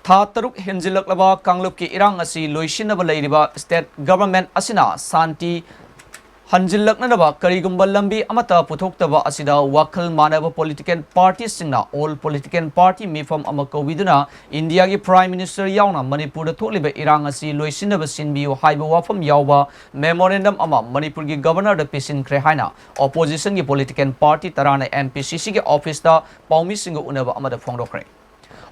Tha Taruk Henjilaklaba Kanglupki Irang Asi Loishinaba Lairiba State Government Asina Santi Hanjilaknaba Karigumba Lambi Amata Putoktaba Asida Wakhallon Mannaba Political Party Singna All Political Party Mifam Amako Viduna India ki Prime Minister Yauna Manipur Toliba Irang Asi Loishinaba Sinbiu Haiba Wafam Yauba Memorandum Ama Manipur ki Governor the Pisinkhre Haina Opposition ki Political Party Tarana MPCC ki Office da Paumi Singo Unaba Amada Fongdokre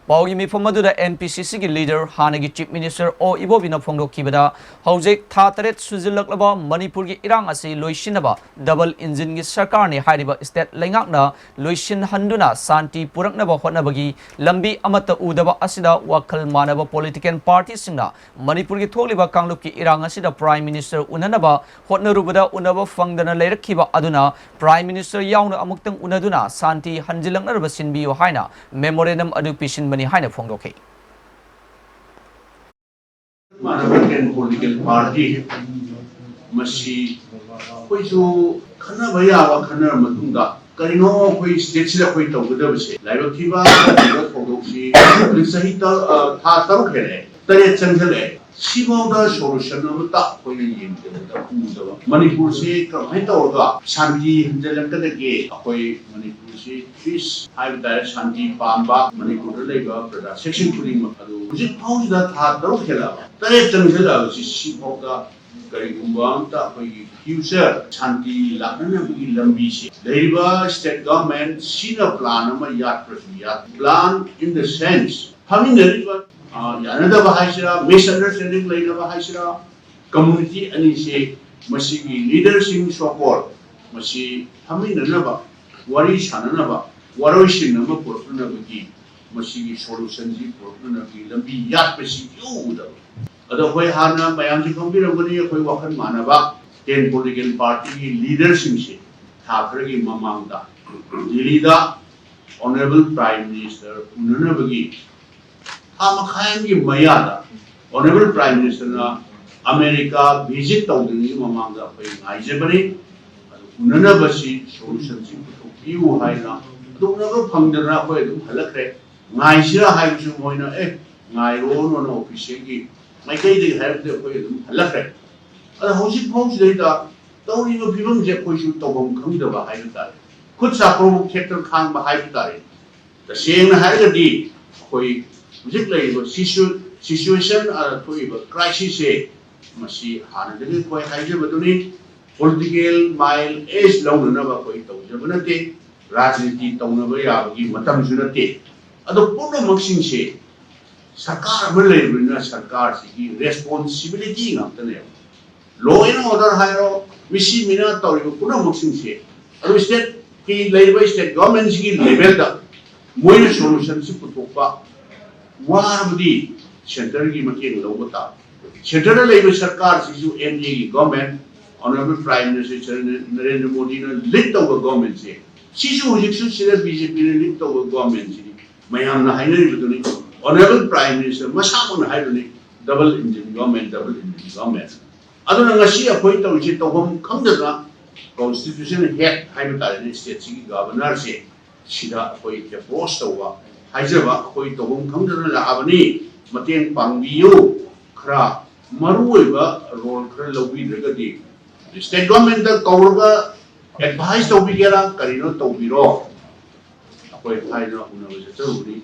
Paugi mi famadu NPCC ki leader Hanagi Chief Minister O Ibobina Fongdo Kibada Hojek Thataret Suzilaklaba Manipur ki Irang Asi Loishinaba Double Engine ki Sarkar ni Hariba State Lengakna Loishin Handuna Santi Puraknaba Hotnabagi Lambi Amata Udaba Asida Wakhallon Mannaba Political Party Singna Manipur ki Tholiba Kanglup ki Irang Asida Prime Minister Unanaba Hotnarubada Unaba Fangdana Leirakhiba Aduna Prime Minister Yauna Amuktang Unaduna Santi Hanjilaknaraba Sinbiyo Haina Memorandum Adu Pisin Haina Fongdoke. Mannaba political party masi koi jo khana baya wa khana matungda karino koi state sida koi tawgada bse laiba thiba da fongdoksi sahi tha taru khele tare changhale siboda solution amata koi yengde da kuda Manipur se kamai tawga shanti hanjalakada ge koi Manipur se peace high da shanti pamba Manipur laiba prada section putting adu hujik phauj da tha taru khela tare changhale siboda Karigumba ta koi future shanti lakna gi lambi se laiba state government sina plan ama yat prasu plan in the sense having a another Bahashira, misunderstanding later Bahashira, community and say Masigi leadership support, Masi Hamin another, Wari Shananaba, Waroishin number Portunabaki, Masigi solutions Portunaki, Lambi Yat Pesi, you other way Hana, Mayamji Computer, Wakhallon Mannaba, 10 political party leadership, Hakragi Mamanda, Lilida, Honorable Prime Minister, Unanabagi. Hamakhayangi Mayada, Honorable Prime Minister na America visit tawdini mamanga pai ngaijebani unanabasi solution si piu haina dunaba phangdana koi dum halakre ngaisira haisu moina ngairo no office gi maikai de help de koi dum halakre ada hosi phos de da tawri no bibam je koi su tawbam khangdaba haisu tare khud sa provoke sector khang ba haisu tare da seng na haiga di koi situation crisis masi hana de koi haije baduni political mile is long na ba koi tawjabanate rajniti tawnaba yabagi matam sunate ado puno maksing se sarkar malebina sarkar si responsibility ngamtane law and order hairo misi mina tawri puno maksing se ado state ki labor state government ki level da moi solution si putokpa Warabdi Center ki makin lobata. Center labor sarkar sisu NDA government Honorable Prime Minister Narendra Modi na lead over government se. Sisu hujiksu sila BJP na lead over government se. Mayam na hainari bituni. Honorable Prime Minister masama na hainari double engine government. Ado na ngasi apoy tawji tawham kamdana constitution head hainari ni state sigi governor se. Sida apoy ke post tawa. Haijaba koi tawong kamdana la abani mateng pangbiyo khra maruiba role khra lobi dragadi state government da kawrga advice to bigera karino to biro koi haina una wajata uri